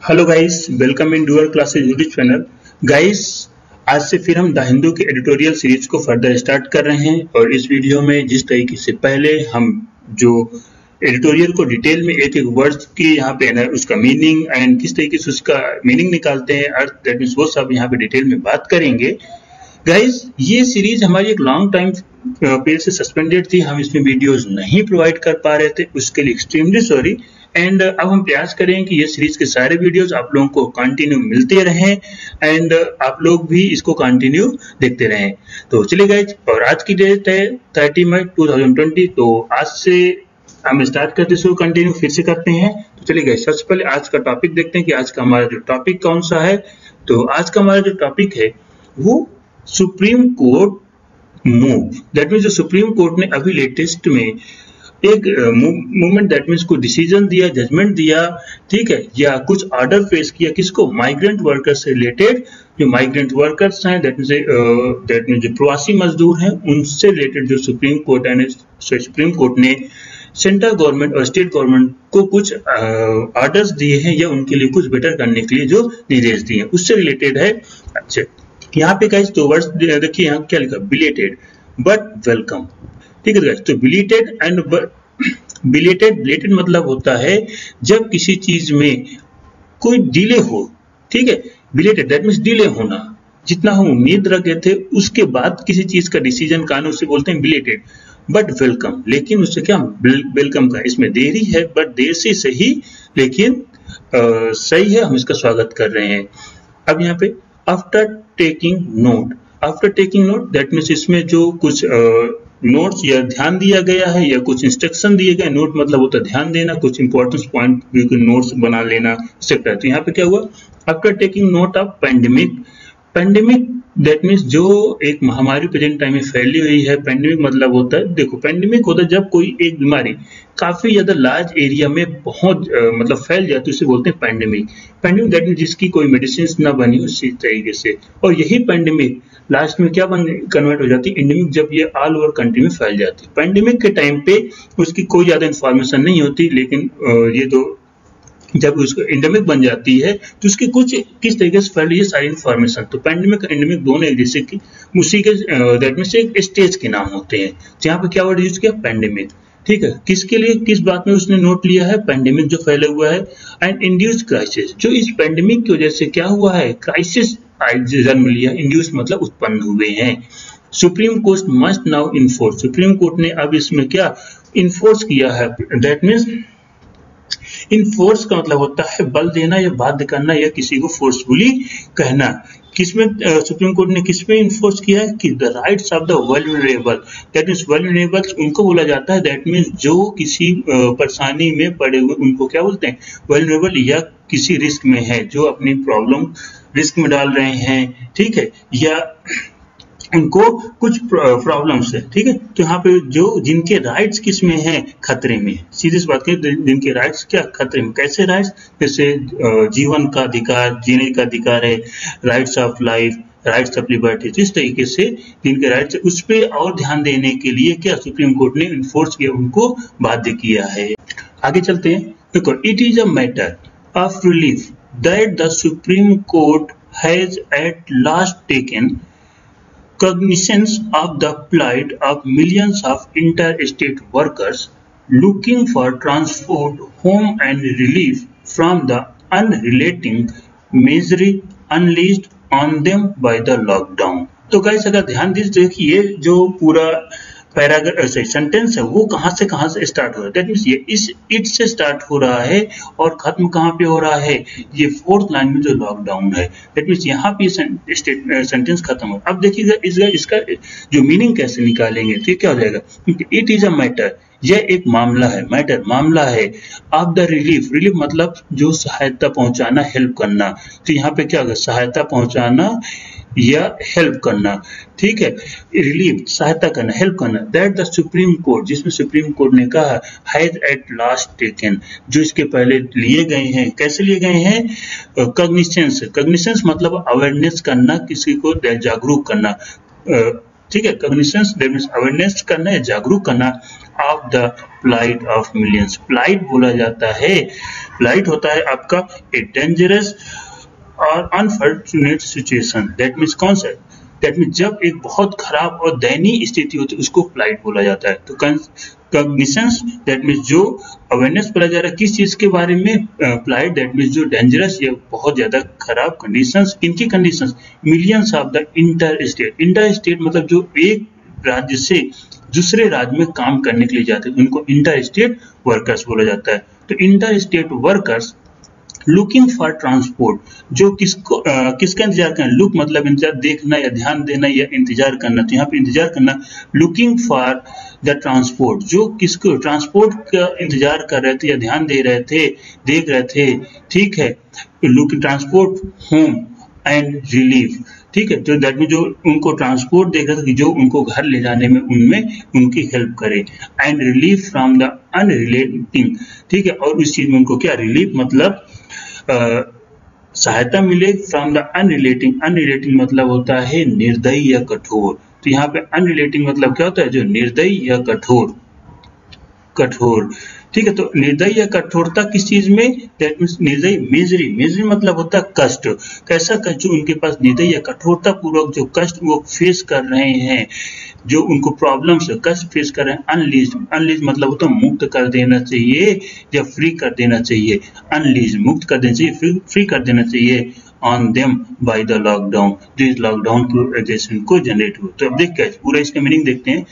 Hello guys, welcome in dual classes YouTube channel. Guys, आज से फिर हम द हिंदू के एडिटोरियल सीरीज को फर्दर स्टार्ट कर रहे हैं और इस वीडियो में जिस तरीके से पहले हम जो एडिटोरियल को डिटेल में एक एक वर्ड्स की यहाँ पे ना उसका मीनिंग एंड किस तरीके से उसका मीनिंग निकालते हैं, अर्थ दैट मीन्स वो सब यहाँ पे डिटेल में बात करेंगे। गाइस, ये सीरीज हमारी एक लॉन्ग टाइम पीरियड से सस्पेंडेड थी, हम इसमें वीडियोस नहीं प्रोवाइड कर पा रहे थे, उसके लिए एक्सट्रीमली सॉरी। एंड अब हम प्रयास करें कि ये सीरीज के सारे वीडियोस आप लोगों को कंटिन्यू मिलते रहें एंड आप लोग भी इसको कंटिन्यू देखते रहें। तो चलिए गाइस, और आज की डेट है 30 मई 2020। तो आज से हम स्टार्ट करते हैं, कंटिन्यू फिर से करते हैं। तो चलिए गाइस, सबसे पहले आज का टॉपिक देखते हैं कि आज का हमारा जो टॉपिक कौन सा है। तो आज का हमारा जो टॉपिक है वो supreme court move. That means जो सुप्रीम कोर्ट ने अभी लेटेस्ट में एक मूवमेंट दैट मीन्स कोई डिसीजन दिया, जजमेंट दिया, ठीक है, या कुछ ऑर्डर फेस किया किसको, माइग्रेंट वर्कर्स से रिलेटेड। जो माइग्रेंट वर्कर्स हैं दैट मीन्स जो प्रवासी मजदूर हैं उनसे रिलेटेड जो सुप्रीम कोर्ट ने सेंट्रल गवर्नमेंट और स्टेट गवर्नमेंट को कुछ ऑर्डर्स दिए हैं या उनके लिए कुछ बेटर करने के लिए जो निर्देश दिए हैं उससे रिलेटेड है। अच्छा, यहाँ पे गाइस दो वर्ड्स देखिए, यहाँ क्या लिखा, बिलेटेड बट वेलकम। ठीक है गाइस, तो बिलेटेड एंड बिलेटेड मतलब होता है जब किसी चीज में कोई डिले हो। ठीक है, बिलेटेड दैट मीन्स डिले होना, जितना हम उम्मीद रखे थे उसके बाद किसी चीज का डिसीजन का आना उसे बोलते हैं बिलेटेड। बट वेलकम, लेकिन उससे क्या वेलकम का, इसमें देरी है बट देर से सही, लेकिन सही है, हम इसका स्वागत कर रहे हैं। अब यहाँ पे after taking note that means इसमें जो कुछ नोट्स या ध्यान दिया गया है या कुछ इंस्ट्रक्शन दिए गए। नोट मतलब होता है ध्यान देना, कुछ इंपॉर्टेंट पॉइंट नोट्स बना लेना, एक्सेट्रा। तो यहाँ पे क्या हुआ, after taking note of pandemic that means जो एक महामारी प्रेजेंट टाइम में फैली हुई है। पेंडेमिक मतलब होता है, देखो पेंडेमिक होता है जब कोई एक बीमारी काफी ज्यादा लार्ज एरिया में बहुत मतलब फैल जाती है, उसे बोलते हैं पेंडेमिक दैट मीन्स जिसकी कोई मेडिसिन ना बनी उसी तरीके से। और यही पेंडेमिक लास्ट में क्या कन्वर्ट हो जाती है, एंडेमिक, जब ये ऑल ओवर कंट्री में फैल जाती है। पेंडेमिक के टाइम पे उसकी कोई ज्यादा इंफॉर्मेशन नहीं होती, लेकिन ये तो जब उसको एंडेमिक बन जाती है तो उसकी कुछ किस तरीके से फैल रही है सारी इंफॉर्मेशन। तो पेंडेमिक एंडेमिक दोनों एक जैसे की उसी के दैट मीन्स एक स्टेज के नाम होते हैं। तो यहाँ पे क्या वर्ड यूज किया, पेंडेमिक। ठीक है, किसके लिए, किस बात में उसने नोट लिया है, पेंडेमिक जो फैला हुआ है। एंड इंड्यूस क्राइसिस, जो इस पेंडेमिक की वजह से क्या हुआ है, क्राइसिस जन्म लिया। इंड्यूस मतलब उत्पन्न हुए हैं। Supreme court must now enforce, supreme court ने अब इसमें क्या इन्फोर्स किया है। दैट मीन्स इन्फोर्स का मतलब होता है बल देना या बाध्य करना या किसी को फोर्सफुली कहना। किसमें सुप्रीम कोर्ट ने किसमें इन्फोर्स किया है कि the rights of the vulnerable, that means vulnerable उनको बोला जाता है, दैट मीन्स जो किसी परेशानी में पड़े हुए उनको क्या बोलते हैं, वल्नरेबल, या किसी रिस्क में है, जो अपनी प्रॉब्लम रिस्क में डाल रहे हैं। ठीक है, या उनको कुछ प्रॉब्लम्स है। ठीक है, तो यहाँ पे जो जिनके राइट्स किस में है, खतरे में, सीधी सी बात करें, जिनके राइट्स क्या खतरे में, कैसे राइट्स, जैसे जीवन का अधिकार, जीने का अधिकार है, rights of life, rights of liberty, जिस तरीके से जिनके राइट्स उस पर और ध्यान देने के लिए क्या सुप्रीम कोर्ट ने इन्फोर्स किया, उनको बाध्य किया है। आगे चलते हैं, देखो, it is a matter of relief that the supreme court has at last taken cognizance of the plight of millions of interstate workers looking for transport, home and relief from the unrelenting misery unleashed on them by the lockdown। तो guys, अगर ध्यान दीजिए कि ये जो पूरा paragraph sentence है वो कहाँ से स्टार्ट हो रहा है, दैट मीन्स ये इस इट से स्टार्ट हो रहा है और खत्म कहाँ पे हो रहा है, ये फोर्थ लाइन में जो लॉकडाउन है, दैट मीन्स यहाँ पे सेंटेंस खत्म हो। अब देखिएगा इसका जो मीनिंग कैसे निकालेंगे, तो क्या हो जाएगा, इट इज अ मैटर, यह एक मामला है, मैटर मामला है, ऑफ द रिलीफ मतलब जो सहायता पहुंचाना, हेल्प करना। तो यहाँ पे क्या होगा, सहायता पहुंचाना या हेल्प करना। ठीक है, रिलीफ सहायता करना, हेल्प करना, दैट द सुप्रीम कोर्ट, जिसमें सुप्रीम कोर्ट ने कहा, हैज एट लास्ट टेकन, जो इसके पहले लिए गए हैं। कैसे लिए गए हैं, कॉग्निसेंस मतलब अवेयरनेस करना, किसी को जागरूक करना, ठीक है। कॉग्निशंस दैट मींस अवेयरनेस करना या जागरूक करना of the plight of millions. Plight बोला जाता है, प्लाइट होता है आपका ए डेंजरस और अनफॉर्चुनेट सिचुएशन। दैट मींस कौन सा, दैट मींस जब एक बहुत खराब और दयनीय स्थिति होती है उसको प्लाइट बोला जाता है। तो कॉग्निशंस दैट मींस जो अवेयरनेस बोला जा रहा है किस चीज के बारे में, प्लाइट दैट मींस जो डेंजरस या बहुत ज्यादा खराब कंडीशंस, इनकी conditions millions of the inter state. Inter state मतलब जो एक राज्य से दूसरे राज्य में काम करने के लिए जाते हैं उनको इंटर स्टेट वर्कर्स बोला जाता है। तो inter state workers looking for transport, जो किसका इंतजार करना, लुक मतलब इंतजार, देखना या ध्यान देना या इंतजार करना, तो यहाँ पे इंतजार करना, लुकिंग फॉर द ट्रांसपोर्ट, जो किसको ट्रांसपोर्ट का इंतजार कर रहे थे या ध्यान दे रहे थे, देख रहे थे, ठीक है। Looking transport home and relief, ठीक है। तो दैट मीन जो उनको ट्रांसपोर्ट देख रहे थे जो उनको घर ले जाने में उनमें उनकी हेल्प करे, एंड रिलीफ फ्रॉम द अनरिलेटिंग, ठीक है। और उस चीज में उनको क्या, रिलीफ मतलब सहायता मिले फ्रॉम द अनरिलेटिंग। अनरिलेटिंग मतलब होता है निर्दयी या कठोर। तो यहाँ पे अनरिलेटिंग मतलब क्या होता है, जो निर्दयी या कठोर, कठोर, ठीक है। तो निर्दयी या कठोरता किस चीज में, दैट मींस निर्दयी, मिजरी, मिजरी मतलब होता है कष्ट। कैसा कष्ट, जो उनके पास निर्दयी या कठोरता पूर्वक जो कष्ट वो फेस कर रहे हैं, जो उनको प्रॉब्लम्स कष्ट फेस कर रहे हैं। अनलीज, अनलीज मतलब होता है मुक्त कर देना चाहिए या फ्री कर देना चाहिए। अनलीज मुक्त कर देना चाहिए, फ्री कर देना चाहिए on them by the lockdown, जो इस लॉकडाउन की वजह से उनको जनरेट हुआ। तो अब देखते हैं पूरा इसका मीनिंग देखते हैं।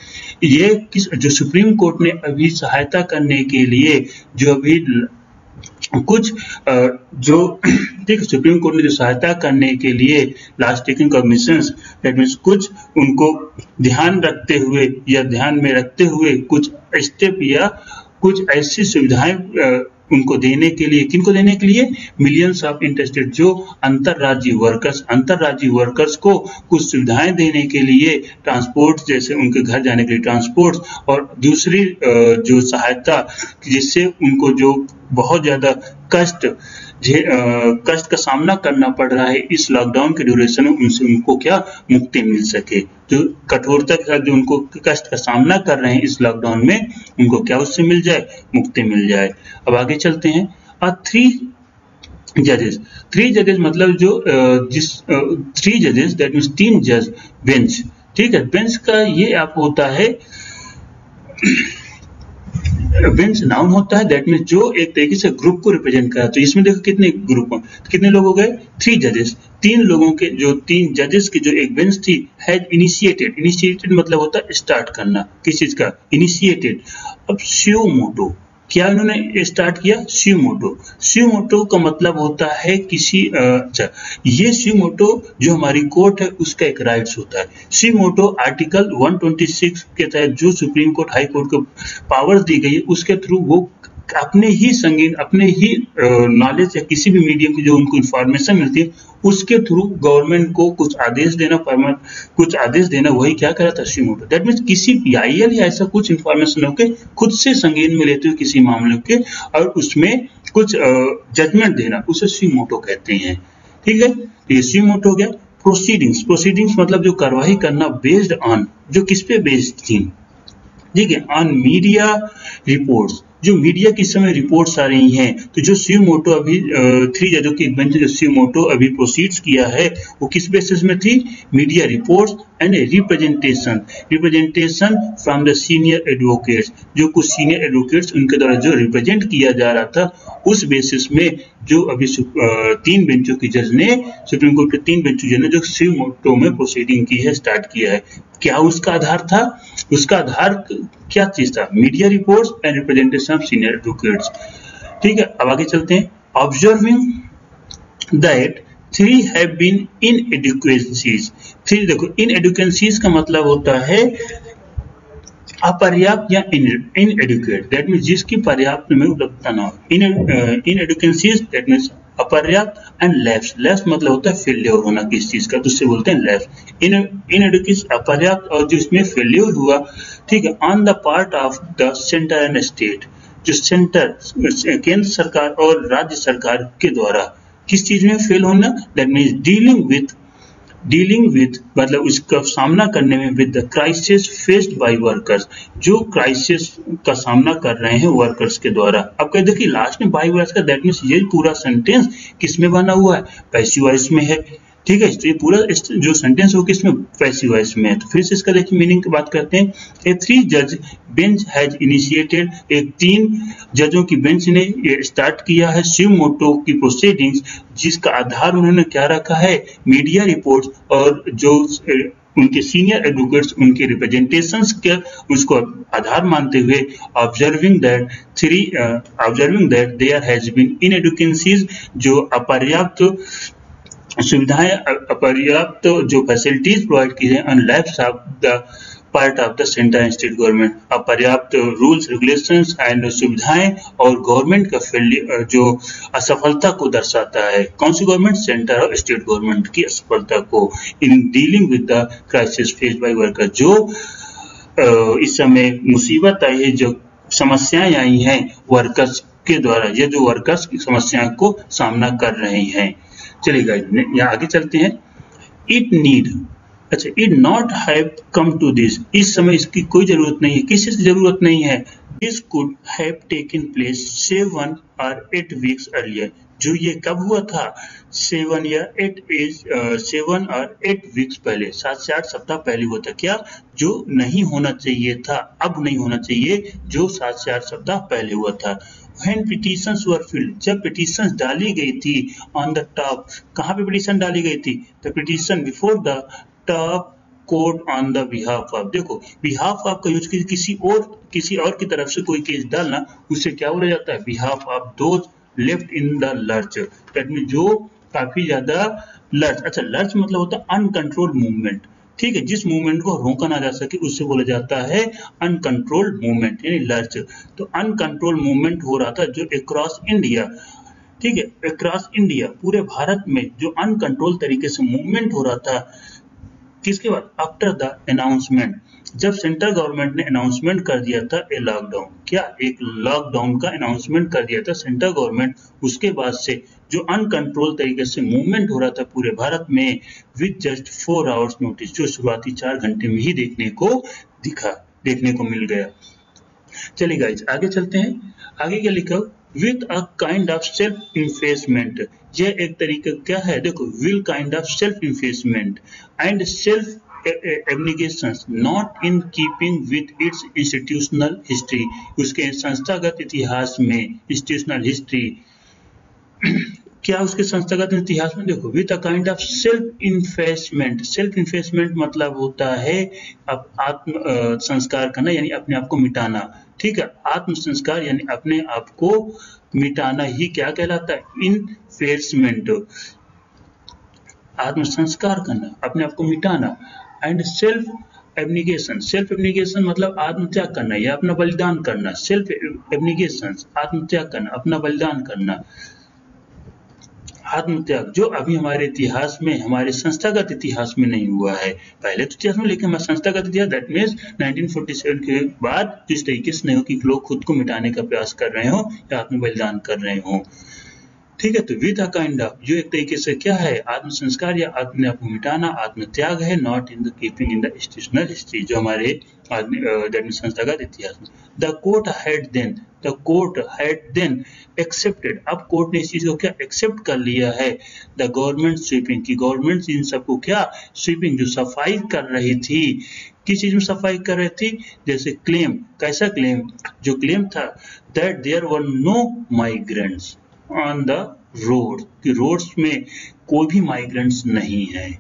ये किस, जो सुप्रीम कोर्ट ने अभी सहायता करने के लिए जो अभी कुछ जो ठीक है, सुप्रीम कोर्ट ने जो सहायता करने के लिए last taking cognitions, that means कुछ उनको ध्यान रखते हुए या ध्यान में रखते हुए कुछ स्टेप या कुछ ऐसी सुविधाएं उनको देने के लिए, किनको देने के लिए, मिलियंस ऑफ इंटरस्टेट, जो अंतरराज्यीय वर्कर्स को कुछ सुविधाएं देने के लिए, ट्रांसपोर्ट जैसे उनके घर जाने के लिए ट्रांसपोर्ट, और दूसरी जो सहायता जिससे उनको जो बहुत ज्यादा कष्ट का सामना करना पड़ रहा है इस लॉकडाउन के ड्यूरेशन में, उनसे उनको क्या मुक्ति मिल सके। जो कठोरता के साथ जो उनको कष्ट का सामना कर रहे हैं इस लॉकडाउन में, उनको क्या उससे मिल जाए, मुक्ति मिल जाए। अब आगे चलते हैं। थ्री जजेस मतलब जो थ्री जजेस दैट मींस 3 जज बेंच, ठीक है। बेंच का ये आप होता है बेंच नाउन होता है, दैट मींस जो एक तरीके से ग्रुप को रिप्रेजेंट करा। तो इसमें देखो कितने ग्रुप, कितने लोग हो गए, 3 जजेस, 3 लोगों के जो 3 जजेस की जो एक बेंच थी, हैज इनिशिएटेड, इनिशिएटेड मतलब होता है स्टार्ट करना, किस चीज का, इनिशिएटेड। अब स्यू मोटो, क्या इन्होंने स्टार्ट किया, स्यू मोटो। स्यू मोटो का मतलब होता है किसी अच्छा, ये स्यू मोटो जो हमारी कोर्ट है उसका एक राइट्स होता है। स्यू मोटो आर्टिकल 126 के तहत जो सुप्रीम कोर्ट हाई कोर्ट को पावर्स दी गई है उसके थ्रू वो अपने ही संगीन, अपने ही नॉलेज या किसी भी मीडियम की जो उनको इंफॉर्मेशन मिलती है उसके थ्रू गवर्नमेंट को कुछ आदेश देना, वही क्या करा था स्यू मोटो। दैट मीन्स किसी पीआईएल या ऐसा कुछ इंफॉर्मेशन होके खुद से संगीन में लेते हुए किसी मामले के और उसमें कुछ जजमेंट देना, उसे स्यू मोटो कहते हैं, ठीक है। तो ये स्यू मोटो हो गया। प्रोसीडिंग्स मतलब जो कार्रवाई करना, बेस्ड ऑन, जो किस पे बेस्ड थी, ठीक है, ऑन मीडिया रिपोर्ट्स, जो मीडिया के समय रिपोर्ट्स आ रही हैं। तो जो स्यू मोटो अभी 3 जजों की एक बेंच जो स्यू मोटो अभी प्रोसीड्स किया है वो किस बेसिस में थी, media reports and representation from the senior advocates, जो कुछ सीनियर एडवोकेट्स उनके द्वारा जो रिप्रेजेंट किया जा रहा था उस बेसिस में जो अभी 3 बेंचों की जज ने, सुप्रीम कोर्ट के 3 बेंचों जज ने जो स्यू मोटो में प्रोसीडिंग की है, स्टार्ट किया है। क्या उसका आधार था, उसका आधार क्या चीज था, media reports and representation of senior advocates, ठीक है। अब आगे चलते हैं। Observing that 3 have been inadequacies, 3 देखो, inadequacies का मतलब होता है अपर्याप्त या इनएडुकेट, दैट मींस जिसकी पर्याप्त में उपलब्धता ना हो। inadequacies दैट मींस अपर्याप्त, एंड लैप्स मतलब होता है फेल्योर होना किस चीज का, तो उससे बोलते हैं लैप्स। inadequacies अपर्याप्त और जो इसमें फेल्योर हुआ, ठीक है, on the part of the centre and state, जो सेंटर केंद्र सरकार और राज्य सरकार के द्वारा किस चीज में फेल होना, that means dealing with dealing with मतलब उसका सामना करने में with the crisis faced by workers, जो क्राइसिस का सामना कर रहे हैं वर्कर्स के द्वारा। अब कह देखिए लास्ट में बाय वर्कर्स का, दैट मीन्स ये पूरा सेंटेंस किस में बना हुआ है, पैसिव वॉइस में है, ठीक है। तो ये पूरा जो सेंटेंस हो किसमें, पैसिव वॉइस में है। तो फिर से इसका देखिए मीनिंग की बात करते हैं। ए 3 जज बेंच हैज इनिशिएटेड, एक 3 जजों की बेंच ने ये स्टार्ट किया है सुओ मोटो की प्रोसीडिंग्स, जिसका आधार उन्होंने क्या रखा है, मीडिया रिपोर्ट्स और जो उनके सीनियर एडवोकेट्स उनके रिप्रेजेंटेशंस के उसको आधार मानते हुए observing that there has been inadequacies, जो अपर्याप्त सुविधाएं, अपर्याप्त जो फैसिलिटीज प्रोवाइड की हैं on lapses of the part of the centre and state government, अपर्याप्त रूल्स रेगुलेशंस एंड सुविधाएं और गवर्नमेंट का फेलियर जो असफलता को दर्शाता है। कौन सी गवर्नमेंट, सेंटर और स्टेट गवर्नमेंट की असफलता को in dealing with the crisis faced by worker, जो इस समय मुसीबत आई है, जो समस्याएं आई हैं वर्कर्स के द्वारा, ये जो वर्कर्स की समस्याओं को सामना कर रहे हैं। चलिए गाइस यहाँ आगे चलते हैं। इट नीड, अच्छा, it not have come to this, इस समय इसकी कोई जरूरत नहीं है, किसी से जरूरत नहीं है। This could have taken place 7 or 8 weeks earlier, जो ये कब हुआ था, 7 या 8 वीक्स पहले, 7 से 8 सप्ताह पहले हुआ था। क्या, जो नहीं होना चाहिए था, अब नहीं होना चाहिए, जो 7 से 8 सप्ताह पहले हुआ था। When petitions were filled, जब petitions डाली गई थी on the top, कहाँ पे petition डाली गई थी, the petition before the top court on the behalf of, देखो behalf of का यूज किसी और की तरफ से कोई केस डालना, उससे क्या बोला जाता है, behalf of those left in the lurch, that means जो काफी ज्यादा लर्च, अच्छा लर्च मतलब होता है अनकंट्रोल्ड मूवमेंट, ठीक है, जिस मूवमेंट को रोका ना जा सके उससे बोला जाता है अनकंट्रोल्ड मूवमेंट यानी लर्च। तो अनकंट्रोल्ड मूवमेंट हो रहा था जो अक्रॉस इंडिया, ठीक है, अक्रॉस इंडिया पूरे भारत में जो अनकंट्रोल तरीके से मूवमेंट हो रहा था, किसके बाद, आफ्टर द अनाउंसमेंट, जब सेंट्रल गवर्नमेंट ने अनाउंसमेंट कर दिया था ए लॉकडाउन, क्या एक लॉकडाउन का अनाउंसमेंट कर दिया था सेंट्रल गवर्नमेंट, उसके बाद से जो अनकंट्रोल तरीके से मूवमेंट हो रहा था पूरे भारत में विद जस्ट 4 hours नोटिस, जो शुरुआती 4 घंटे में ही देखने को मिल गया। चलिए गाइस आगे चलते हैं। आगे क्या लिखा, with a kind of self effacement, यह एक तरीका क्या है, देखो, will kind of self effacement and self abnegations not in keeping with its institutional history, उसके संस्थागत इतिहास में, इंस्टीट्यूशनल हिस्ट्री क्या उसके संस्थागत इतिहास में, देखो, with a kind of self effacement मतलब होता है आत्म संस्कार करना, यानी अपने आप को मिटाना, ठीक है, आत्म संस्कार यानी अपने आप को मिटाना ही क्या कहलाता है, इन्फेसमेंट, आत्म संस्कार करना, अपने आप को मिटाना। एंड सेल्फ एब्निगेशन मतलब आत्मत्याग करना या अपना बलिदान करना, सेल्फ एब्निगेशन आत्मत्याग करना, अपना बलिदान करना, आत्मत्याग, जो अभी हमारे इतिहास में, हमारे संस्थागत इतिहास में नहीं हुआ है, पहले तो इतिहास में, लेकिन हमारे संस्थागत इतिहास दैट मीन्स 1947 के बाद जिस तरीके से नहीं हो कि लोग खुद को मिटाने का प्रयास कर रहे हो या आत्म बलिदान कर रहे हो, ठीक है। तो विद अ काइंड ऑफ, जो एक तरीके से क्या है, आत्म संस्कार या अपने आप को मिटाना, आत्मत्याग है, not in the keeping in the institutional हिस्ट्री, जो हमारे संस्थागत इतिहास में। The court had then accepted, अब कोर्ट ने इस चीज को क्या एक्सेप्ट कर लिया है, द गवर्नमेंट स्वीपिंग की, गवर्नमेंट इन सबको क्या स्वीपिंग, जो सफाई कर रही थी, किस चीज में सफाई कर रही थी, जैसे क्लेम, कैसा क्लेम, जो क्लेम था that there were no migrants on the road, कि रोड्स में कोई भी माइग्रेंट्स नहीं है।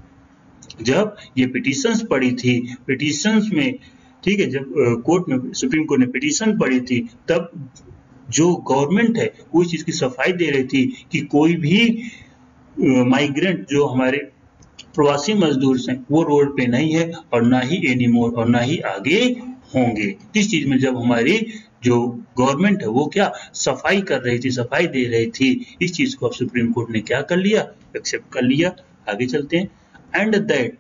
जब ये पिटीशंस पड़ी थी, पिटीशंस में, ठीक है, जब कोर्ट में, सुप्रीम कोर्ट ने पिटीशन पड़ी थी, तब जो गवर्नमेंट है वो इस चीज की सफाई दे रही थी कि कोई भी माइग्रेंट, जो हमारे प्रवासी मजदूर हैं, वो रोड पे नहीं है और ना ही एनीमोर और ना ही आगे होंगे। इस चीज में जब हमारी जो गवर्नमेंट है वो क्या सफाई कर रही थी, सफाई दे रही थी, इस चीज को अब सुप्रीम कोर्ट ने क्या कर लिया, एक्सेप्ट कर लिया। आगे चलते हैं। एंड दैट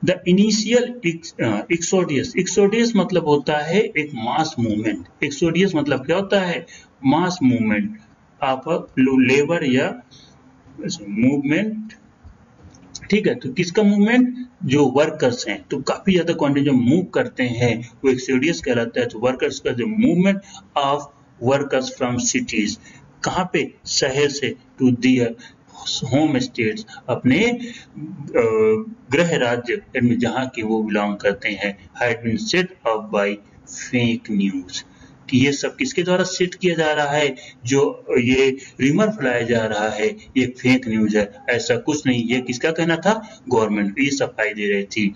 द इनिशियल एक्सोडियस मतलब होता है एक मास मूवमेंट, एक्सोडियस मतलब क्या होता है, मास मूवमेंट ऑफ लेबर या मूवमेंट ठीक है। तो किसका मूवमेंट, जो वर्कर्स हैं, तो काफी ज्यादा क्वांटिटी जो मूव करते हैं वो एक्सोडियस कहलाता है। तो वर्कर्स का जो movement of workers from cities, कहाँ पे, शहर से, टू दियर होम स्टेट्स, अपने गृह राज्य जहाँ के वो बिलोंग करते हैं, had been set up by fake news, कि ये सब किसके द्वारा सेट किया जा रहा है, जो ये रिमर फैलाया जा रहा है, ये फेक न्यूज है, ऐसा कुछ नहीं। ये किसका कहना था, गवर्नमेंट, ये सफाई दे रही थी।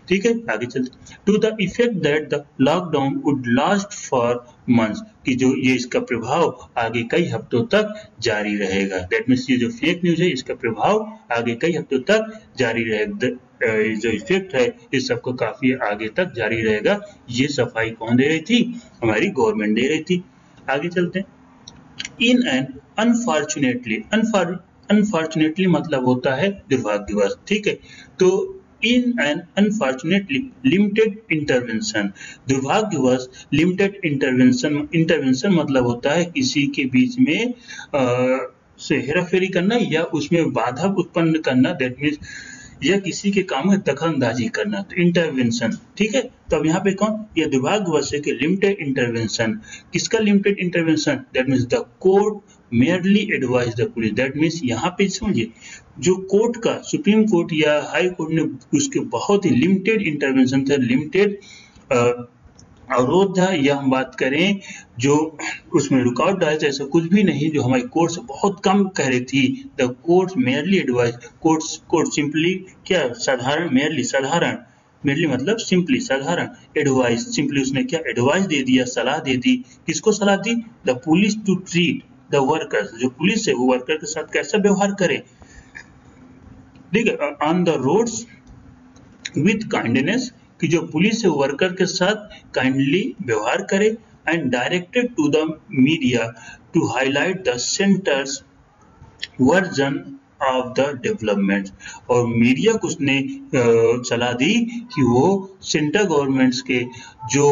ठीक है, आगे चलते। To the effect that the lockdown would last for months, कि जो ये इसका प्रभाव आगे कई हफ्तों तक जारी रहेगा। दैट मीन्स ये जो फेक न्यूज है इसका प्रभाव आगे कई हफ्तों तक जारी रहेगा। जो इफेक्ट है इस सबको काफी आगे तक जारी रहेगा। ये सफाई कौन दे रही थी, हमारी गवर्नमेंट दे रही थी। आगे चलते हैं। इन एंड अनफॉर्चुनेटली, अनफॉर्चुनेटली मतलब होता है दुर्भाग्यवश, ठीक है। तो in and unfortunately limited intervention, दुर्भाग्यवश लिमिटेड इंटरवेंशन, इंटरवेंशन मतलब होता है किसी के बीच में से हेराफेरी करना या उसमें बाधा उत्पन्न करना। दैट मीन्स या किसी के काम में दखलंदाजी करना, तो इंटरवेंशन, ठीक है। तो अब यहाँ पे कौन, ये दुर्भाग्यवश है कि लिमिटेड इंटरवेंशन, किसका limited intervention, that means the court merely advise the police. That means यहाँ पे समझिए, जो कोर्ट का, सुप्रीम कोर्ट या हाई कोर्ट ने उसके बहुत ही लिमिटेड इंटरवेंशन थे, लिमिटेड अवरोध था, या हम बात करें जो उसमें रुकावट डाले थे, ऐसा कुछ भी नहीं, जो हमारी कोर्ट से बहुत कम कह रही थी। The court merely advise, court simply क्या, साधारण, मेयरली साधारण, मेयरली मतलब सिंपली साधारण, एडवाइस सिंपली उसने क्या एडवाइस दे दिया, सलाह दे दी। किसको सलाह दी, the police to treat the workers, जो पुलिस है वो वर्कर के साथ कैसा व्यवहार करे, ठीक है, on the roads with kindness, कि जो पुलिस है वर्कर के साथ काइंडली व्यवहार करे, and directed to the media to highlight the centre's version of the development, और मीडिया को उसने सलाह दी कि वो सेंट्रल गवर्नमेंट्स के जो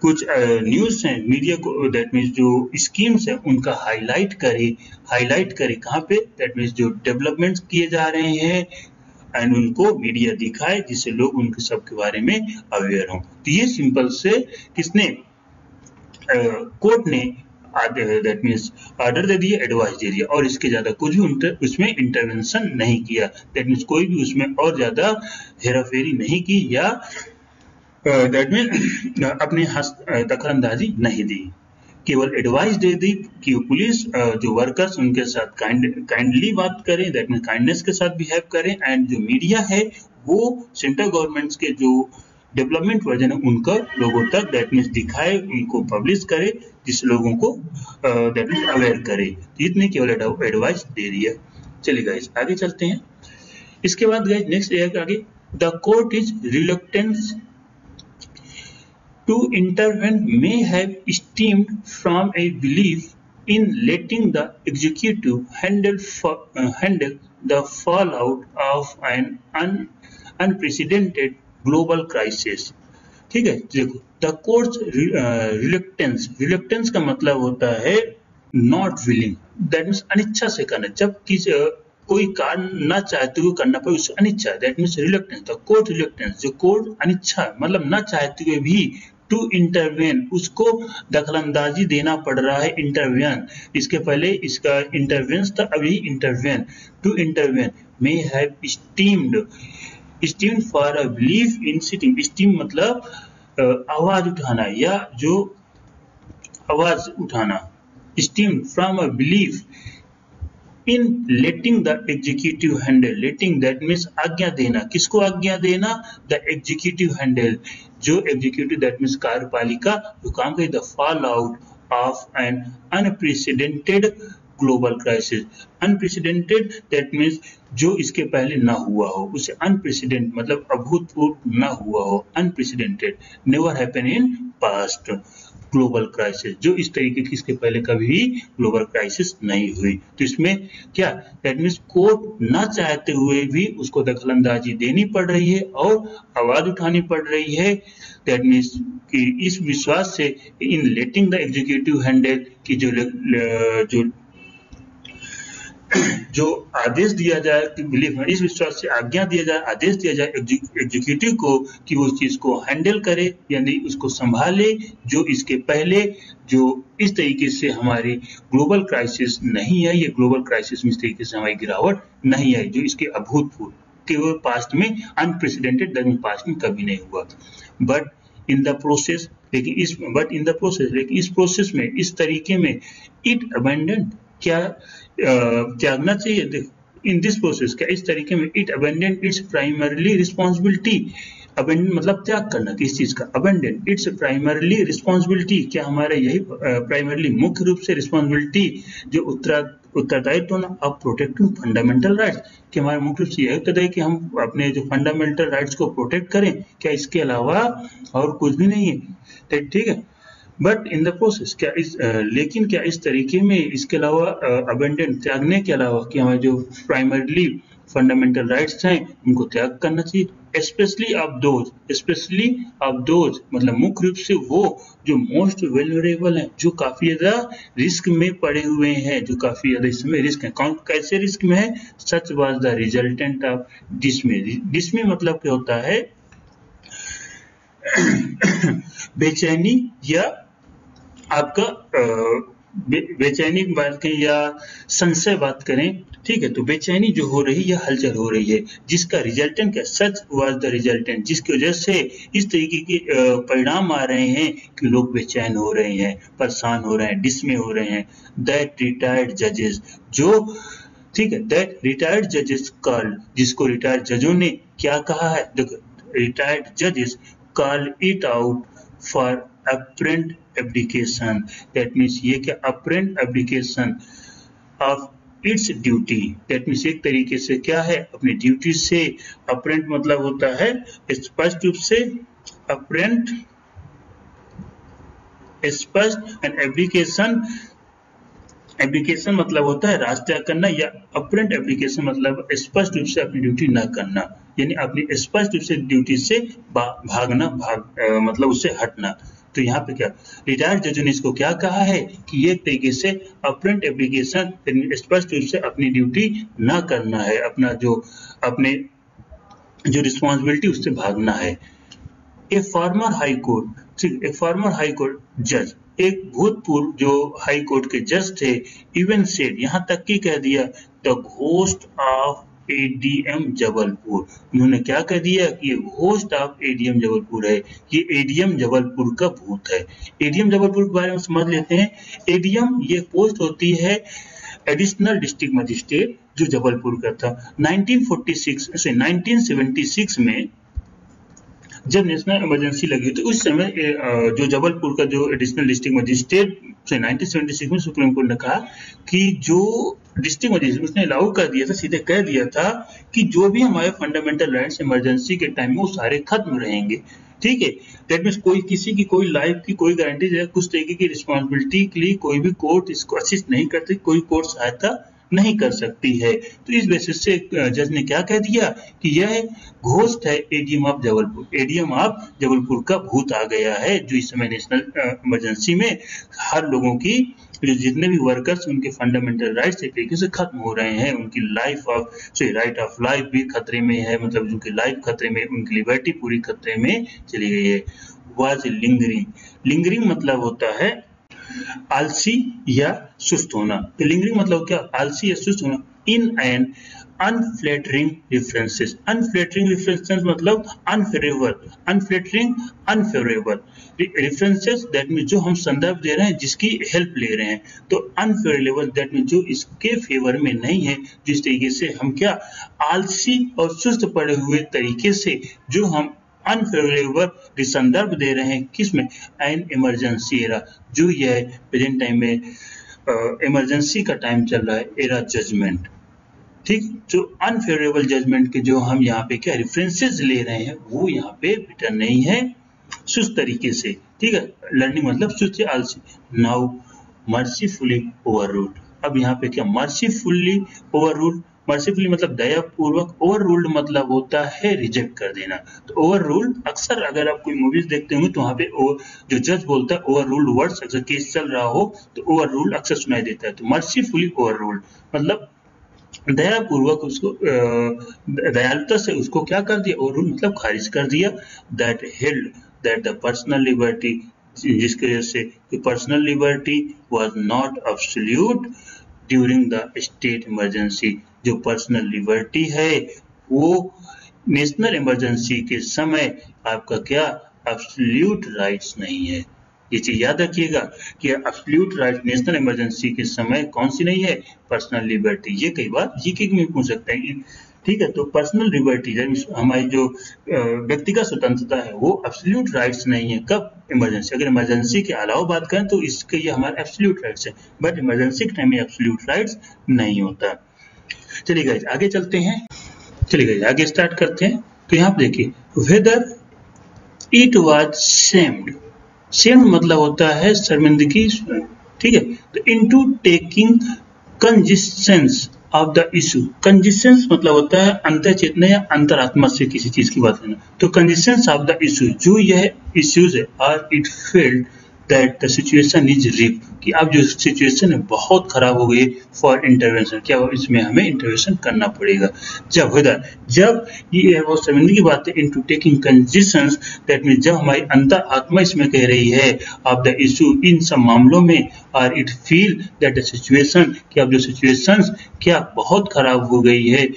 कुछ न्यूज हैं, मीडिया को, दैट मीन्स जो स्कीम्स हैं उनका हाईलाइट करे कहाँ पे, दैट मीन्स जो डेवलपमेंट्स किए जा रहे हैं, एंड उनको मीडिया दिखाए जिससे लोग उनके सब के बारे में अवेयर हों। तो ये सिंपल से किसने, कोर्ट ने दैट मीन्स ऑर्डर दे दिया, एडवाइस दे दिया, और इसके ज्यादा कुछ भी उसमें इंटरवेंशन नहीं किया। दैट मीन्स कोई भी उसमें और ज्यादा हेराफेरी नहीं की, या दैट मीन अपने दखलंदाजी नहीं दी, केवल एडवाइस दे दी कि पुलिस जो वर्कर्स उनके साथ काइंडली बात करें, दैट मीन काइंडनेस के साथ बिहेव करें, एंड जो मीडिया है वो सेंट्रल गवर्नमेंट्स के जो डेवलपमेंट वर्जन है उनका लोगों तक दैट मीन्स दिखाए, उनको पब्लिश करे, जिससे लोगों को दैट मीन्स अवेयर करे। इतने केवल एडवाइस दे दिया। चलिए गाइस आगे चलते हैं। इसके बाद गाइस नेक्स्ट आगे, the court is reluctance to intervene may have stemmed from a belief in letting the executive handle the fallout of an unprecedented global crisis। ठीक है, देखो द कोर्ट्स रिलक्टेंस का मतलब होता है नॉट विलिंग, दैट मीन्स अनिच्छा से करना, जब कोई कार्य ना चाहते हुए करना पड़े उससे अनिच्छा, that means reluctance. The court reluctance, जो कोर्ट अनिच्छा मतलब ना चाहते हुए भी टू इंटरवेन, उसको दखलंदाजी देना पड़ रहा है, इंटरवेन, इसके पहले इसका इंटरवेंस था, अभी intervene, to intervene may have steamed for a belief in sitting, steam मतलब आवाज उठाना, या जो आवाज उठाना, steam from a belief in letting the executive handle, letting that means आज्ञा देना, किसको आज्ञा देना, द एग्जीक्यूटिव हैंडल, जो एग्जीक्यूटिव दैट मीन्स कार्यपालिका जो काम करे, the fallout of an unprecedented global crisis, unprecedented that means जो इसके पहले ना हुआ हो, उसे अनप्रेसिडेंट मतलब अभूतपूर्व ना हुआ हो, unprecedented, never happen in past global crisis, जो इस तरीके की इसके पहले कभी भी ग्लोबल क्राइसिस नहीं हुई। तो इसमें क्या, दैट मीन्स कोर्ट ना चाहते हुए भी उसको दखलंदाजी देनी पड़ रही है और आवाज उठानी पड़ रही है, दैट मीन्स कि इस विश्वास से इन लेटिंग द एग्जीक्यूटिव हैंडल की जो आदेश दिया जाए कि बिलीव इस विश्वास से आज्ञा दिया जाए, आदेश दिया जाए एग्जीक्यूटिव को कि वो उस चीज को हैंडल करे, यानी उसको संभाले, जो इसके पहले जो इस तरीके से हमारी ग्लोबल क्राइसिस नहीं आई, ये ग्लोबल क्राइसिस में इस तरीके से हमारी गिरावट नहीं आई, जो इसके अभूतपूर्व केवल पास्ट में अनप्रेसिडेंटेड पास्ट में कभी नहीं हुआ। बट इन द प्रोसेस लेकिन इस प्रोसेस में, इस तरीके में इट अबेंडेंट क्या त्यागना चाहिए इन दिस प्रोसेस, क्या इस तरीके में it abandoned its primarily responsibility, abandoned मतलब त्याग करना किस चीज का, अबेंडेंट इट्स प्राइमरली रिस्पॉन्सिबिलिटी, क्या हमारे यही प्राइमरली मुख्य रूप से रिस्पॉन्सिबिलिटी जो उत्तरदायित्व होना ऑफ प्रोटेक्टिंग फंडामेंटल राइट्स, कि हमारे मुख्य रूप से यही उत्तरदायी कि हम अपने जो फंडामेंटल राइट्स को प्रोटेक्ट करें, क्या इसके अलावा और कुछ भी नहीं है, ठीक है। बट इन द प्रोसेस लेकिन क्या इस तरीके में इसके अलावा अबेंडेंट त्यागने के अलावा कि हमारे जो प्राइमरली फंडामेंटल राइट्स हैं उनको त्याग करना चाहिए, स्पेशली ऑफ दोज मतलब मुख्य रूप से वो जो मोस्ट वेल्युरेबल हैं, जो काफी ज्यादा रिस्क में पड़े हुए हैं, जो काफी ज्यादा इसमें रिस्क है। कौन कैसे रिस्क में है? Such was the resultant of dismay मतलब क्या होता है बेचैनी, या आपका बेचैनी बात करें या संशय बात करें, ठीक है, तो बेचैनी जो हो रही है, हलचल हो रही है, जिसका रिजल्टेंट क्या, सच वाज द रिजल्टेंट, जिसकी वजह से इस तरीके के परिणाम आ रहे हैं कि लोग बेचैन हो रहे हैं, परेशान हो रहे हैं, डिस्मे हो रहे हैं। दैट रिटायर्ड जजेस, जो ठीक है, दैट रिटायर्ड जजेस कॉल्ड, जिसको रिटायर्ड जजों ने क्या कहा है, देखो रिटायर्ड जजेस call it out for apparent abdication, that means ये क्या, apparent abdication of its duty, that means एक तरीके से क्या है, अपनी ड्यूटी से, अपरेंट मतलब होता है स्पष्ट रूप से, अपरेंट स्पष्ट, एंड एब्डिकेशन मतलब होता है राज त्याग करना, या अपरेंट एब्डिकेशन मतलब स्पष्ट रूप से अपनी ड्यूटी न करना, यानी अपनी स्पष्ट रूप से ड्यूटी से भागना, मतलब उससे हटना। तो यहाँ पे क्या रिटायर्ड जज ने इसको क्या कहा है कि ये तरीके से अपरेंट एब्डिकेशन, स्पष्ट रूप से अपनी ड्यूटी न करना है, अपने जो रिस्पॉन्सिबिलिटी उससे भागना है। ए फॉर्मर हाई कोर्ट जज, एक भूतपूर्व जो हाई कोर्ट के जज थे, इवन सेड, यहाँ तक कि कह दिया, the ghost of ADM Jabalpur, उन्होंने क्या कह दिया कि ये घोस्ट ऑफ एडीएम जबलपुर है, ये एडीएम जबलपुर का भूत है। एडीएम जबलपुर के बारे में समझ लेते हैं। एडीएम ये पोस्ट होती है एडिशनल डिस्ट्रिक्ट मजिस्ट्रेट, जो जबलपुर का था। 1976 में जब नेशनल इमरजेंसी लगी तो उस समय जो जबलपुर का जो एडिशनल डिस्ट्रिक्ट मजिस्ट्रेट से 1976 में सुप्रीम कोर्ट ने कहा कि जो डिस्ट्रिक्ट मजिस्ट्रेट उसने लागू कर दिया था, सीधे कह दिया था कि जो भी हमारे फंडामेंटल राइट्स इमरजेंसी के टाइम में वो सारे खत्म रहेंगे, ठीक है। दैट मीन्स कोई किसी की कोई लाइफ की कोई गारंटी है, कुछ तरीके की रिस्पॉन्सिबिलिटी के लिए कोई भी कोर्ट इसको असिस्ट नहीं करती, कोई कोर्ट सहायता नहीं कर सकती है। तो इस बेसिस से जज ने क्या कह दिया कि यह घोस्ट है ADM of Jabalpur, ADM of Jabalpur का भूत आ गया है, जो इस समय नेशनल इमरजेंसी में हर लोगों की जितने भी वर्कर्स उनके फंडामेंटल राइट्स एक तरीके से खत्म हो रहे हैं, उनकी राइट ऑफ लाइफ भी खतरे में है, मतलब उनकी लाइफ खतरे में, उनकी लिबर्टी पूरी खतरे में चली गई है। वाज लिंगरिंग मतलब होता है आलसी या सुस्त होना। तो लिंगरिंग मतलब क्या, आलसी या सुस्त होना। इन एन अनफ्लैटरिंग रेफरेंसेस मतलब अनफेवरेबल रेफरेंसेस, दैट मीन जो हम संदर्भ दे रहे हैं, जिसकी हेल्प ले रहे हैं। तो अनफेवरेबल दैट मीन जो इसके फेवर में नहीं है, जिस तरीके से हम क्या आलसी और सुस्त पड़े हुए तरीके से जो हम अनफेवरेबल संदर्भ दे रहे हैं, किसमें, एन इमरजेंसी एरा, जो यह प्रेजेंट टाइम में इमरजेंसी का टाइम चल रहा है, एरा जजमेंट, ठीक। जो अनफेवरेबल जजमेंट के जो हम यहाँ पे क्या रेफरेंसेस ले रहे हैं, वो यहाँ पे रिटर्न नहीं है सुस्त तरीके से, ठीक है। लर्निंग मतलब सुस्त या आलसी। नाउ मर्सीफुली ओवररूल्ड, अब यहाँ पे क्या मर्सीफुली ओवररूल्ड, मर्सीफुली मतलब दयापूर्वक, ओवररूल्ड मतलब होता है रिजेक्ट कर देना। तो ओवररूल्ड अक्सर अगर आप कोई मूवीज देखते होंगे तो वहाँ पे जो जज बोलता है ओवररूल्ड वर्ड्स, अगर केस चल रहा हो तो ओवररूल्ड अक्सर सुनाई देता है। तो मर्सीफुली ओवररूल्ड मतलब दयापूर्वक उसको दयालुता से उसको क्या कर दिया, और मतलब खारिज कर दिया। That held that the personal liberty, जिसकी वजह से personal liberty was not absolute during the state emergency. जो पर्सनल लिबर्टी है वो नेशनल इमरजेंसी के समय आपका क्या एब्सोल्यूट राइट्स नहीं है। ये चीज याद रखिएगा कि एब्सोल्यूट राइट नेशनल इमरजेंसी के समय कौन सी नहीं है, पर्सनल लिबर्टी। ये कई बार जीके में पूछ सकते हैं, ठीक है। तो पर्सनल लिबर्टी हमारी जो व्यक्तिगत स्वतंत्रता है वो एब्सोल्यूट राइट्स नहीं है। कब, इमरजेंसी। अगर इमरजेंसी के अलावा बात करें तो इसके ये हमारे एब्सोल्यूट राइट्स है, बट इमरजेंसी के टाइम में एब्सोल्यूट राइट्स नहीं होता। चलिए गाइस आगे चलते हैं, चलिए गाइस आगे स्टार्ट करते हैं। तो यहाँ पे देखिए, whether it was shamed, shamed मतलब होता है शर्मिंदगी, ठीक है। तो into taking consistence of the issue, consistence मतलब होता है अंतर चेतना या अंतरात्मा से किसी चीज की बात करना। तो कंजिस्टेंस ऑफ द इशू, जो यह इश्यूज है, are it felt that the situation is ripe, कि अब जो सिचुएशन है बहुत खराब हो गई फॉर इंटरवेंशन, क्या इसमें हमें इंटरवेंशन करना पड़ेगा। जब ये वो समझने की बात है, इनटू टेकिंग कंजिशंस, दैट मीन जब हमारी अंतर आत्मा इसमें कह रही है ऑफ द इशू, इन सब मामलों में, are it feel that the situation, कि अब जो सिचुएशंस क्या बहुत खराब हो गई है,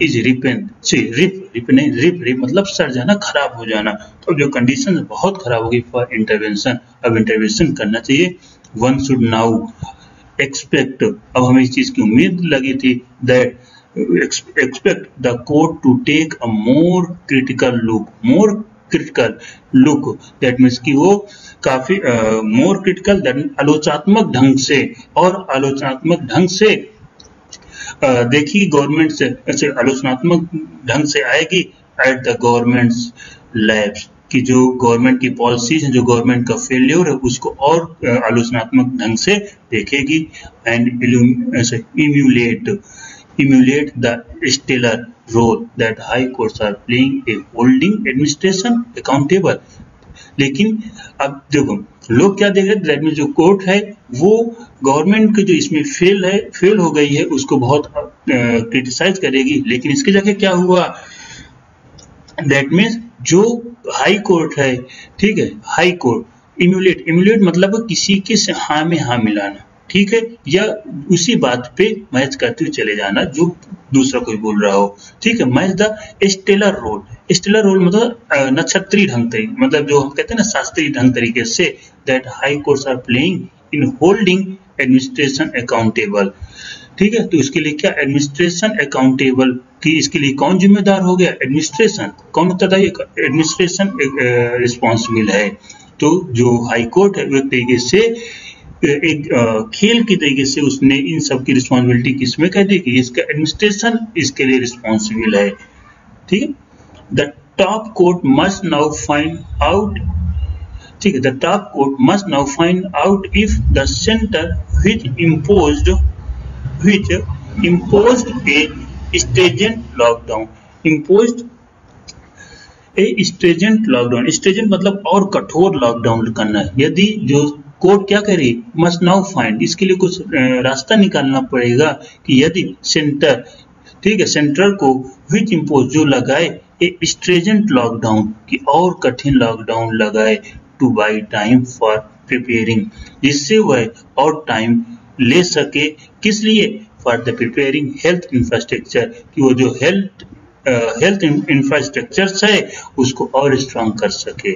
इज रिपेन से रिप नहीं, रिप मतलब सड़ जाना, खराब हो जाना। तो जो कंडीशन बहुत खराब हो गई फॉर इंटरवेंशन, अब इंटरवेंशन करना चाहिए। वन शुड नाउ एक्सपेक्ट, अब हमें इस चीज की उम्मीद लगी थी, that expect the court to take a more critical look, that means कि वो काफी मोर क्रिटिकल, आलोचनात्मक ढंग से, और आलोचनात्मक ढंग से देखिए गवर्नमेंट से, ऐसे आलोचनात्मक ढंग से आएगी एट द गवर्नमेंट्स लैब्स, कि जो गवर्नमेंट की पॉलिसीज है, जो गवर्नमेंट का फेल्योर है, उसको और आलोचनात्मक ढंग से देखेगी। And emulate the stellar role that high courts are playing a holding administration accountable. लेकिन अब देखो लोग क्या देख रहे हैं, दैट मीन जो कोर्ट है वो गवर्नमेंट के जो इसमें फेल हो गई है उसको बहुत क्रिटिसाइज करेगी। लेकिन इसके जगह क्या हुआ, दैट मीन्स जो हाई कोर्ट है, ठीक है, हाई कोर्ट इम्यूलेट मतलब किसी के हाँ में हाँ मिलाना, ठीक है, या उसी बात पे मैच करते हुए चले जाना जो दूसरा कोई बोल रहा हो, ठीक है। मैच द स्टेलर रोल मतलब नक्षत्रीय ढंग तरीके, मतलब जो हम कहते हैं ना शास्त्रीय ढंग तरीके से, that high courts are playing in holding administration accountable, ठीक है। तो इसके लिए क्या, एडमिनिस्ट्रेशन अकाउंटेबल, कि इसके लिए कौन जिम्मेदार हो गया, एडमिनिस्ट्रेशन। कौन होता है, एडमिनिस्ट्रेशन रिस्पॉन्सिबल है। तो जो हाई कोर्ट है वो एक तरीके से एक खेल की तरीके से उसने इन सब की रिस्पॉन्सिबिलिटी किसमें कह दी, कि इसका एडमिनिस्ट्रेशन इसके लिए रिस्पॉन्सिबल है, ठीक है। The top court must now find out, ठीक है, the top court must now find out if the centre which imposed a stringent lockdown, stringent मतलब और कठोर लॉकडाउन करना है। यदि जो कोर्ट क्या करे, मस्ट नाउ फाइंड, इसके लिए कुछ रास्ता निकालना पड़ेगा कि यदि सेंटर, ठीक है, सेंटर को विच इम्पोज जो लगाए ए स्ट्रेजेंट लॉकडाउन, की और कठिन लॉकडाउन लगाए, two by time for preparing, जिससे वह और टाइम ले सके, किस लिए, for the preparing health infrastructure, कि वो जो हेल्थ इंफ्रास्ट्रक्चर है उसको और स्ट्रांग कर सके।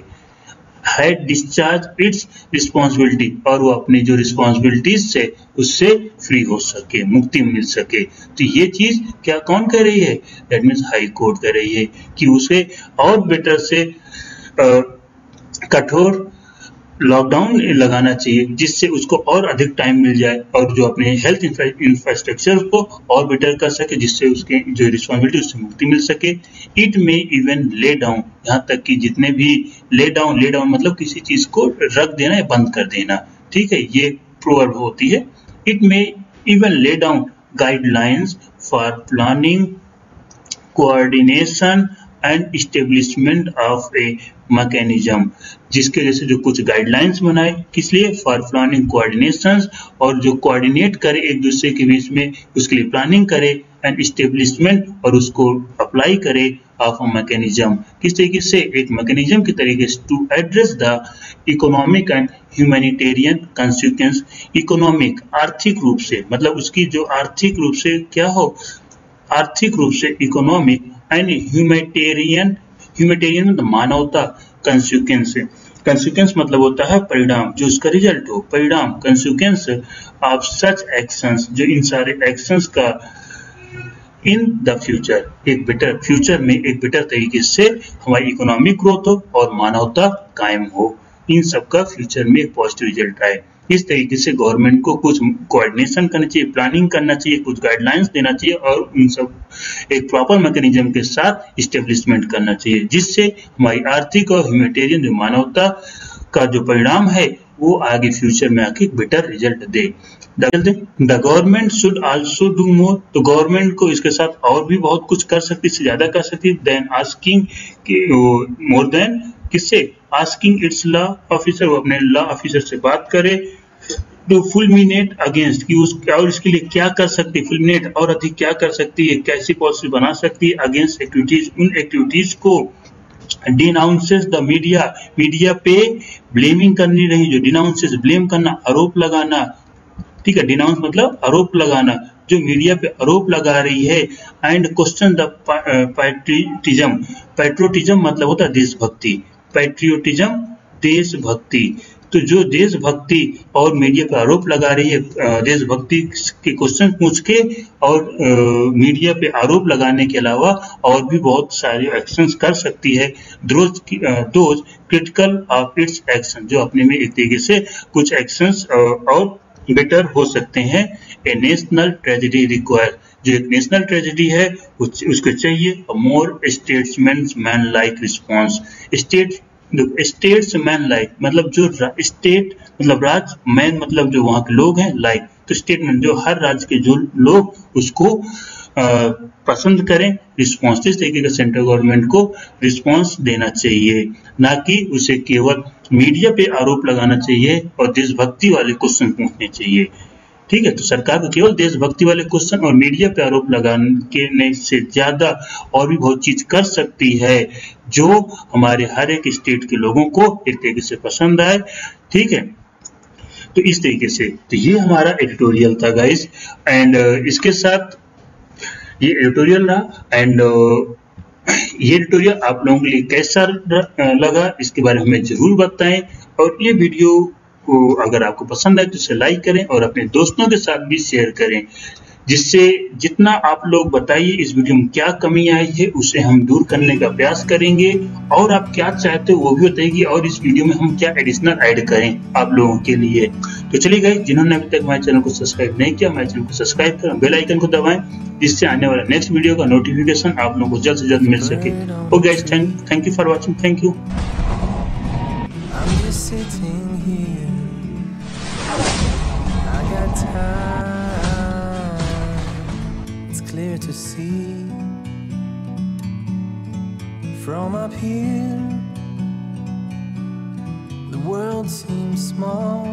हैड डिस्चार्ज इट्स रिस्पॉन्सिबिलिटी, और वो अपनी जो रिस्पॉन्सिबिलिटीज से उससे फ्री हो सके, मुक्ति मिल सके। तो ये चीज क्या कौन कर रही है, दैट मीन्स हाई कोर्ट कर रही है, कि उसे और बेटर से कठोर लॉकडाउन लगाना चाहिए, जिससे उसको और अधिक टाइम मिल जाए, और जो अपने हेल्थ इंफ्रास्ट्रक्चर को और बेटर कर सके, जिससे उसके जो रिस्पॉन्सिबिलिटी उससे मुक्ति मिल सके। इट में इवन ले डाउन, यहाँ तक कि जितने भी ले डाउन मतलब किसी चीज को रख देना या बंद कर देना, ठीक है, ये प्रोवर्ब होती है। इट में even lay down guidelines for planning, coordination and establishment of a mechanism, जिसके वजह से जो कुछ गाइडलाइंस बनाए, किस लिए, फॉर प्लानिंग कोऑर्डिनेशंस, और जो कोऑर्डिनेट करे एक दूसरे के बीच में, उसके लिए प्लानिंग करे, एंड इस्टेब्लिशमेंट, और उसको अप्लाई करे ऑफ अ मैकेनिज्म, किस तरीके से, एक मैकेनिज्म के तरीके से, to address the economic and humanitarian consequence, economic आर्थिक रूप से, मतलब उसकी जो आर्थिक रूप से क्या हो, आर्थिक रूप से इकोनॉमिक एंड ह्यूमैनिटेरियन, ह्यूमैनिटेरियन मतलब मानवता, कंसिक्वेंस, कंसिक्वेंस मतलब होता है परिणाम, जो उसका रिजल्ट हो, परिणाम, कंसिक्वेंस ऑफ सच एक्शंस, जो इन सारे एक्शंस का इन द फ्यूचर, एक बेटर फ्यूचर में एक बेटर तरीके से हमारी इकोनॉमिक ग्रोथ हो और मानवता कायम हो, इन सब का फ्यूचर में एक पॉजिटिव रिजल्ट आए। इस तरीके से गवर्नमेंट को कुछ कोऑर्डिनेशन करना चाहिए, प्लानिंग करना चाहिए, कुछ गाइडलाइंस देना चाहिए, और उन सब एक प्रॉपर मैकेनिज्म के साथ इस्टेब्लिशमेंट करना चाहिए, जिससे हमारी आर्थिक और ह्यूमैनिटेरियन जो मानवता का जो परिणाम है वो आगे फ्यूचर में आके better result they. The government should also do more, तो गवर्नमेंट को इसके साथ और भी बहुत कुछ कर सकती है, इससे ज्यादा कर सकती है, देन आस्किंग मोर देन, किससे, आस्किंग इट्स लॉ ऑफिसर, वो अपने लॉ ऑफिसर से बात करे, टू फुलमिनेट अगेंस्ट, कि उस और इसके लिए क्या कर सकती है, फुलमिनेट और अधिक क्या कर सकती है, कैसी पॉलिसी बना सकती है, अगेंस्ट एक्टिविटीज, उन एक्टिविटीज को, डिनाउंसेस द मीडिया, मीडिया पे ब्लेमिंग करनी नहीं, जो डिनाउंसेस ब्लेम करना, आरोप लगाना, ठीक है, डिनाउंस मतलब आरोप लगाना, जो मीडिया पे आरोप लगा रही है, and question the patriotism, patriotism मतलब होता है देशभक्ति, पैट्रियोटिज्म देशभक्ति, तो जो देशभक्ति और मीडिया पे आरोप लगा रही है, देशभक्ति के क्वेश्चन पूछ के और मीडिया पे आरोप लगाने के अलावा और भी बहुत सारे एक्शंस कर सकती है, those critical of its action, जो अपने में एक तरीके से कुछ एक्शंस और बेटर हो सकते हैं। ए नेशनल ट्रेजेडी रिक्वायर, जो एक नेशनल ट्रेजेडी है उसको चाहिए more statesman like response, statesman like मतलब जो स्टेट मतलब राज्य, मैन मतलब जो वहाँ के लोग हैं, लाइक तो स्टेटमैन जो हर राज्य के जो लोग उसको पसंद करें, रिस्पॉन्स, इस तरीके का सेंट्रल गवर्नमेंट को रिस्पॉन्स देना चाहिए, ना कि उसे केवल मीडिया पे आरोप लगाना चाहिए और देशभक्ति वाले क्वेश्चन पूछने चाहिए, ठीक है। तो सरकार को केवल देशभक्ति वाले क्वेश्चन और मीडिया पे आरोप लगाने से ज्यादा और भी बहुत चीज कर सकती है, जो हमारे हर एक स्टेट के लोगों को एक तरीके से पसंद आए, ठीक है। तो इस तरीके से, तो ये हमारा एडिटोरियल था गाइस, एंड इसके साथ ये एडिटोरियल रहा, एंड ये एडिटोरियल आप लोगों के लिए कैसा लगा इसके बारे में हमें जरूर बताएं, और ये वीडियो को अगर आपको पसंद आए तो इसे लाइक करें और अपने दोस्तों के साथ भी शेयर करें, जिससे जितना आप लोग बताइए इस वीडियो में क्या कमी आई है उसे हम दूर करने का प्रयास करेंगे, और आप क्या चाहते हो वो भी बताइए, और इस वीडियो में हम क्या एडिशनल ऐड करें आप लोगों के लिए। तो चलिए गाइस, जिन्होंने अभी तक हमारे चैनल को सब्सक्राइब नहीं किया, हमारे चैनल को सब्सक्राइब करें, बेल आइकन को दबाएं, जिससे आने वाला नेक्स्ट वीडियो का नोटिफिकेशन आप लोगों को जल्द से जल्द मिल सके। Okay guys, thank you for watching, thank you. Clear to see from up here, the world seems small.